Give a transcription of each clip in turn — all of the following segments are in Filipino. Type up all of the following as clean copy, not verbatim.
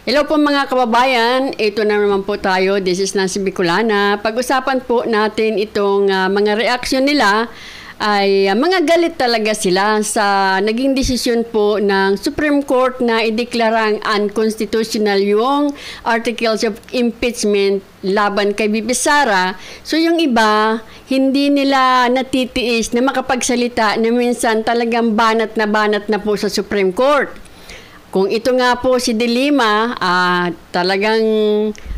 Hello po mga kababayan, ito na naman po tayo, this is Nancy Bicolana. Pag-usapan po natin itong mga reaksyon nila ay mga galit talaga sila sa naging desisyon po ng Supreme Court na ideklarang unconstitutional yung articles of impeachment laban kay Bibi Sara. So yung iba, hindi nila natitiis na makapagsalita na minsan talagang banat na po sa Supreme Court. Kung ito nga po si De Lima, talagang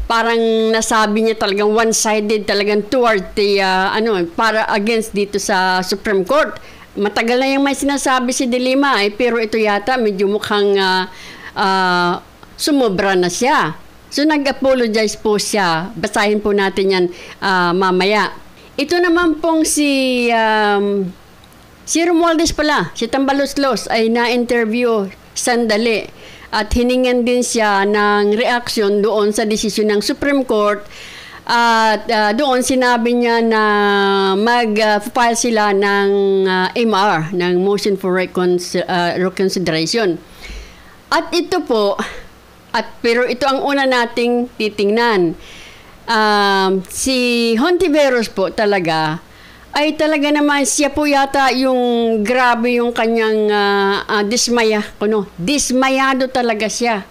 parang nasabi niya talagang one-sided talagang toward the, para against dito sa Supreme Court. Matagal na yung may sinasabi si De Lima, pero ito yata medyo mukhang sumobra na siya. So nag-apologize po siya. Basahin po natin yan mamaya. Ito naman pong si Romualdez pala, si Tambaloslos ay na-interview sandali at hiningan din siya ng reaksyon doon sa desisyon ng Supreme Court at doon sinabi niya na mag-file sila ng MR, ng Motion for Reconsideration. At ito po, pero ito ang una nating titingnan. Si Hontiveros po talaga ay talaga naman siya po yata yung grabe yung kanyang dismayado talaga siya.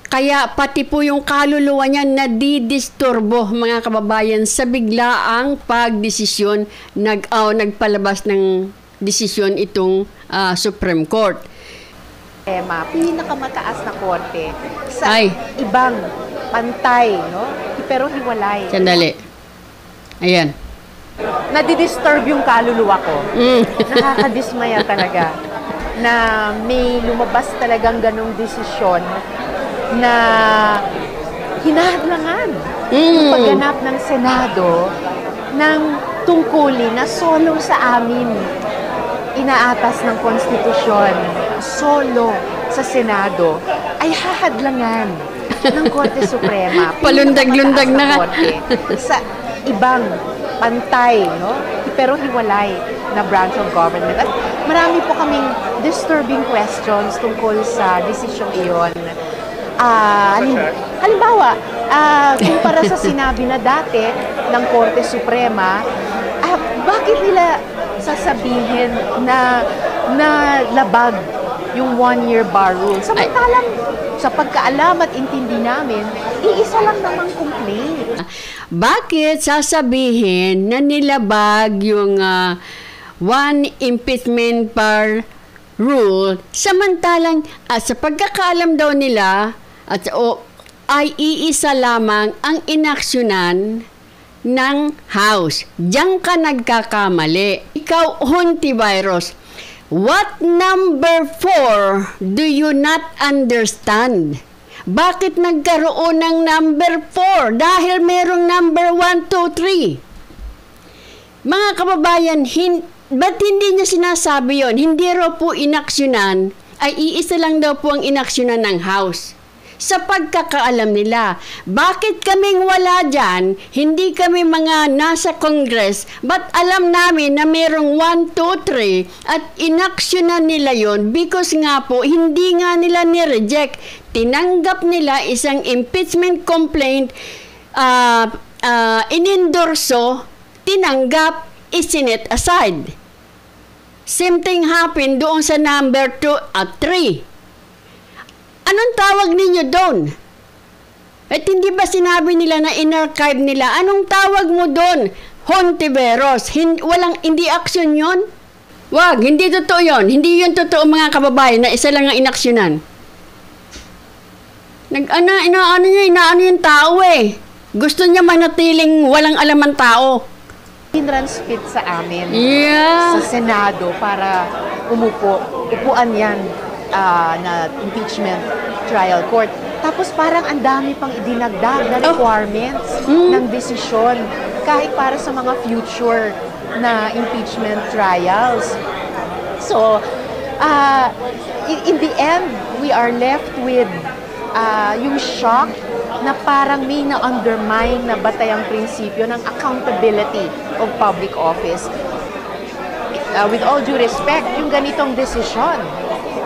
Kaya pati po yung kaluluwa niya nadidisturbo mga kababayan sa biglaang pagdesisyon nagpalabas ng desisyon itong Supreme Court. Pinakamataas na korte sa ibang pantay, no? Pero hiwalay. Sandali. Ayan. Nadidisturb yung kaluluwa ko. Nakakadismaya talaga na may lumabas talagang ganong desisyon na hinahadlangan yung pagganap ng Senado ng tungkulin na solo sa amin inaatas ng konstitusyon, solo sa Senado ay hahadlangan ng Korte Suprema. Palundag-lundag na sa ibang pantay, no? Pero hiwalay na branch of government. At marami po kaming disturbing questions tungkol sa decision iyon. Halimbawa, kumpara sa sinabi na dati ng Korte Suprema, bakit nila sasabihin na labag yung one-year bar rule? Samantalang sa pagkaalam at intindi namin, iisa lang namang complaint. Bakit sasabihin na nilabag yung one impeachment per rule samantalang sa pagkakaalam daw nila ay iisa lamang ang inaksyonan ng House. Diyan ka nagkakamali. Ikaw, Hontiveros, what number 4 do you not understand? Bakit nagkaroon ng number 4? Dahil merong number 1, 2, 3. Mga kababayan, ba't hindi niya sinasabi yon? Hindi raw po inaksyonan, ay iisa lang daw po ang inaksyonan ng House. Sa pagkakaalam nila, bakit kaming wala dyan, hindi kami mga nasa Congress, but alam namin na merong 1, 2, 3 at inaksyonan nila yon because nga po, hindi nga nila ni-reject. Tinanggap nila isang impeachment complaint, inendorso, tinanggap, isinet aside. Same thing happened doon sa number 2 at 3. Anong tawag ninyo doon? At hindi ba sinabi nila na in-archive nila? Anong tawag mo doon? Hontiveros. Hindi aksyon yon? Wag, hindi totoo yon. Hindi yun totoo mga kababayan na isa lang ang inaksyonan. Inaano yung tao eh. Gusto niya manatiling walang alam ang tao. Transmit sa amin sa Senado para upuan yan na impeachment trial court. Tapos parang ang dami pang idinagdag na requirements ng desisyon kahit para sa mga future na impeachment trials. So, in the end, we are left with yung shock na parang may na-undermine na batayang prinsipyo ng accountability of public office. With all due respect, yung ganitong desisyon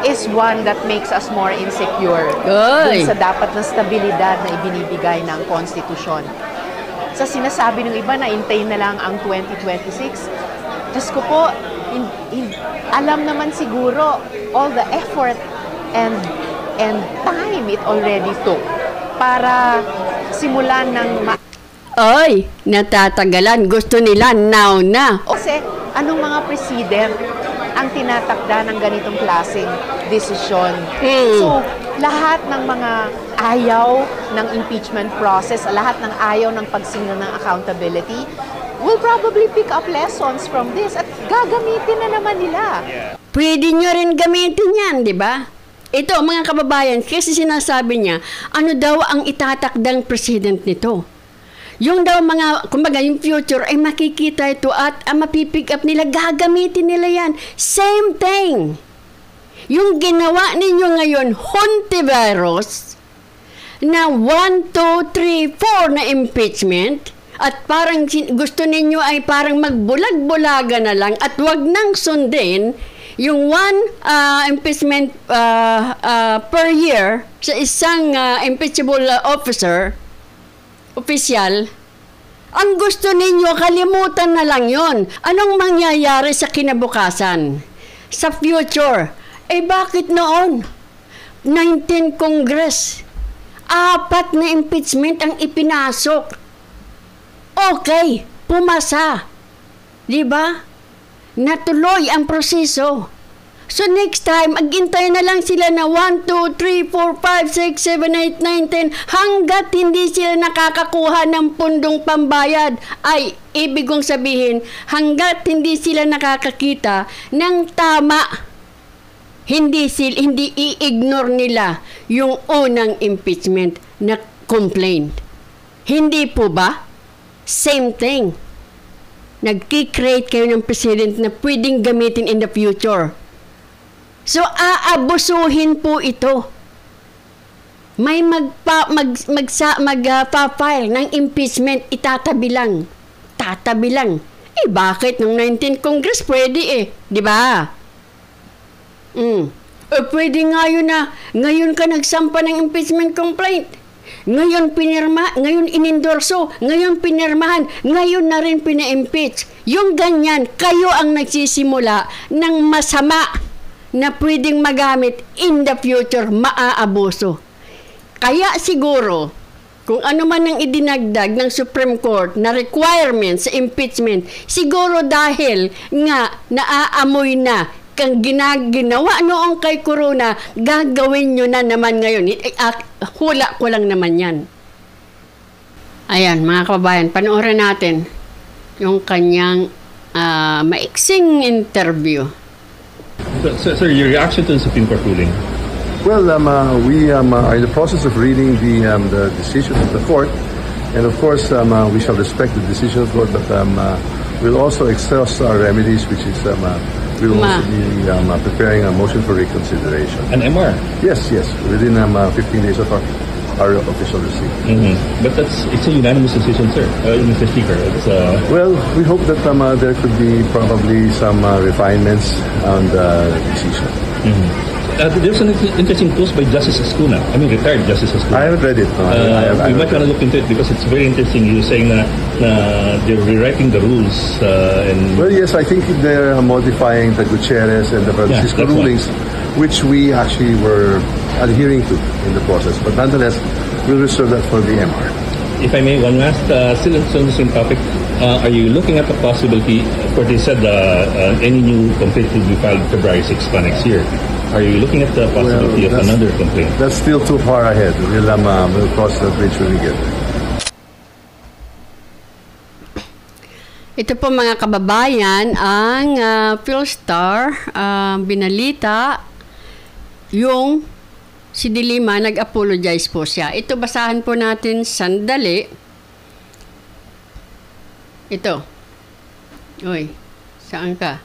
is one that makes us more insecure Oy. dun sa dapat na stabilidad na ibinibigay ng konstitusyon. Sa sinasabi ng iba na hintayin na lang ang 2026, Diyos ko po, alam naman siguro all the effort and time it already took para simulan ng Oy, natatagalan. Gusto nila now na. Kasi anong mga president ang tinatakda ng ganitong klaseng desisyon? So, lahat ng mga ayaw ng impeachment process, lahat ng ayaw ng pagsingil ng accountability, will probably pick up lessons from this at gagamitin na naman nila. Pwede nyo rin gamitin yan, di ba? Ito, mga kababayan, kasi sinasabi niya, ano daw ang itatakdang president nito? Yung daw mga, kumbaga, yung future ay makikita ito at mapipick up nila, gagamitin nila yan. Same thing. Yung ginawa ninyo ngayon, Hontiveros, na 1, 2, 3, 4 na impeachment, at parang gusto ninyo ay parang magbulag-bulaga na lang at wag nang sundin yung one impeachment per year sa isang impeachable opisyal, ang gusto ninyo, kalimutan na lang yon. Anong mangyayari sa kinabukasan? Sa future? Bakit noon? 19 Congress. 4 na impeachment ang ipinasok. Okay, pumasa. Diba? Natuloy ang proseso. So next time, agintay na lang sila na 1, 2, 3, 4, 5, 6, 7, 8, 9, 10 hanggat hindi sila nakakakuha ng pundong pambayad. Ay, ibig kong sabihin, hanggat hindi sila nakakakita ng tama, hindi i-ignore nila yung unang impeachment na complaint. Hindi po ba? Same thing. Nagki-create kayo ng president na pwedeng gamitin in the future. So, aabusuhin po ito. May mag-file ng impeachment, itatabi lang. Tatabi lang. Bakit? Nung 19 Congress, pwede di ba? Pwede nga yun na, ngayon ka nagsampa ng impeachment complaint. Ngayon pinirma, ngayon inendorso, ngayon pinirmahan, ngayon na rin pina-impeach. Yung ganyan, kayo ang nagsisimula ng masama na pwedeng magamit in the future, maaabuso. Kaya siguro, kung ano man ang idinagdag ng Supreme Court na requirements sa impeachment, siguro dahil nga naaamoy na kang ginawa noong kay Corona, gagawin nyo na naman ngayon. Hula ko lang naman yan. Ayan, mga kababayan, panoorin natin yung kanyang maiksing interview. So, sir, your reaction to the Supreme Court ruling? Well, we are in the process of reading the decision of the court, and of course, we shall respect the decision of the court, but we'll also exhaust our remedies, which is we'll also be preparing a motion for reconsideration. An MR? Yes, within 15 days of our official receipt. But it's a unanimous decision, sir, Mr. Speaker. Well, we hope that there could be probably some refinements on the decision. There's an interesting post by Justice Escuna. I mean, retired Justice Escuna. I haven't read it. We might want to look into it because it's very interesting. You're saying na they're rewriting the rules. Well, yes, I think they're modifying the Gutierrez and the Francisco rulings, which we actually were adhering to in the process. But nonetheless, we'll reserve that for the MR. If I may, one last, still on the same topic, are you looking at the possibility, for they said any new complaint will be filed February 6 next year. Are you looking at the possibility of another complaint? That's still too far ahead. We'll cross that bridge when we get there. Ito po mga kababayan, ang Philstar binalita yung si Dilima nag-apologize po siya. Ito basahan po natin sandali. Ito. Uy, saan ka?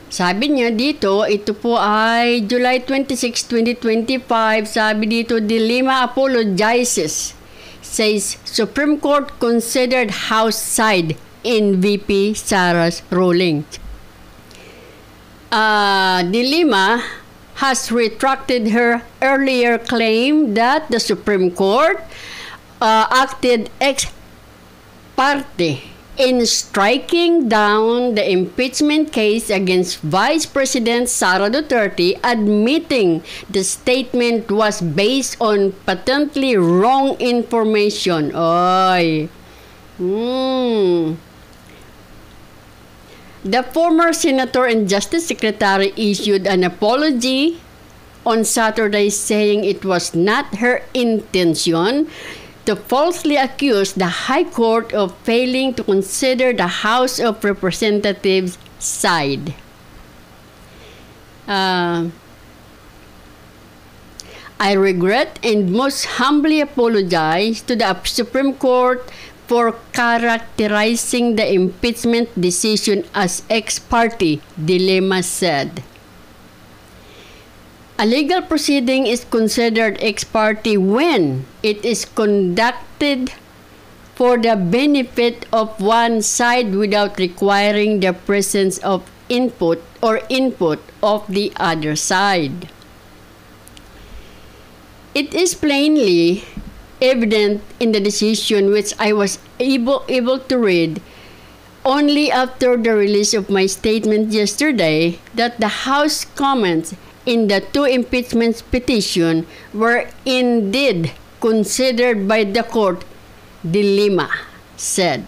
Sabi niya dito, ito po ay July 26, 2025. Sabi dito, Dilima apologizes. Says, Supreme Court considered House side in VP Sara's ruling. Dilima has retracted her earlier claim that the Supreme Court acted ex parte in striking down the impeachment case against Vice President Sara Duterte, admitting the statement was based on patently wrong information. Oy. The former senator and Justice Secretary issued an apology on Saturday, saying it was not her intention to falsely accuse the High Court of failing to consider the House of Representatives' side. I regret and most humbly apologize to the Supreme Court for characterizing the impeachment decision as ex parte, De Lima said. A legal proceeding is considered ex parte when it is conducted for the benefit of one side without requiring the presence of input of the other side. It is plainly evident in the decision, which I was able to read only after the release of my statement yesterday, that the House comments in the two impeachment petitions were indeed considered by the court, De Lima said.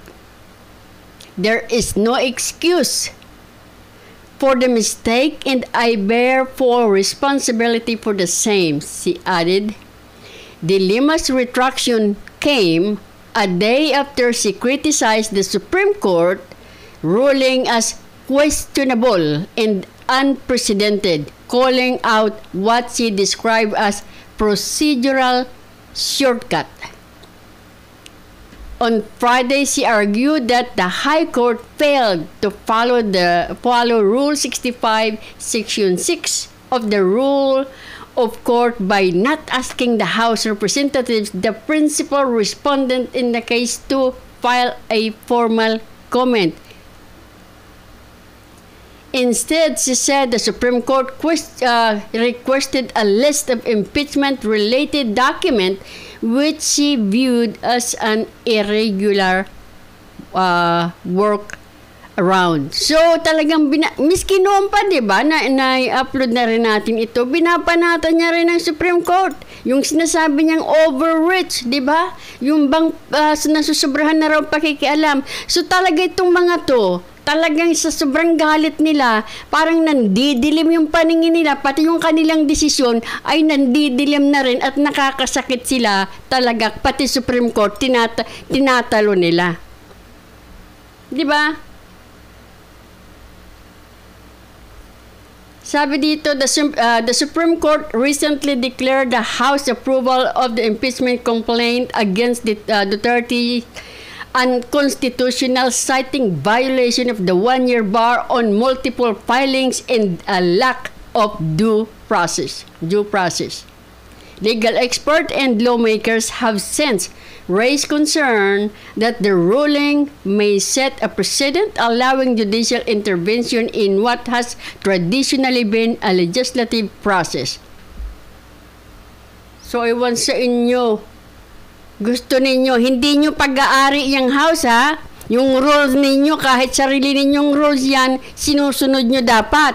There is no excuse for the mistake and I bear full responsibility for the same, she added. De Lima's retraction came a day after she criticized the Supreme Court ruling as questionable and unprecedented, calling out what she described as procedural shortcut. On Friday, she argued that the High Court failed to follow Rule 65, Section 6 of the Rule of Court by not asking the House Representatives, the principal respondent in the case, to file a formal comment. Instead, she said the Supreme Court requested a list of impeachment-related documents which she viewed as an irregular work around. So, talagang, miski noon pa, di ba, na-upload na rin natin ito, binapanatan niya rin ng Supreme Court. Yung sinasabi niyang overreach, di ba? Yung bang nasusobrahan na raw pakikialam. So, talaga itong mga to, talagang sa sobrang galit nila, parang nandidilim yung paningin nila, pati yung kanilang desisyon ay nandidilim na rin at nakakasakit sila talaga, pati Supreme Court, tinatalo nila. Di ba? Sabi dito, the Supreme Court recently declared the House approval of the impeachment complaint against Duterte unconstitutional, citing violation of the one-year bar on multiple filings and a lack of due process. Legal experts and lawmakers have since raised concern that the ruling may set a precedent allowing judicial intervention in what has traditionally been a legislative process. So, iwan sa inyo. Gusto ninyo, hindi nyo pag-aari yung house, ha? Yung rules ninyo, kahit sarili ninyong rules yan, sinusunod nyo dapat.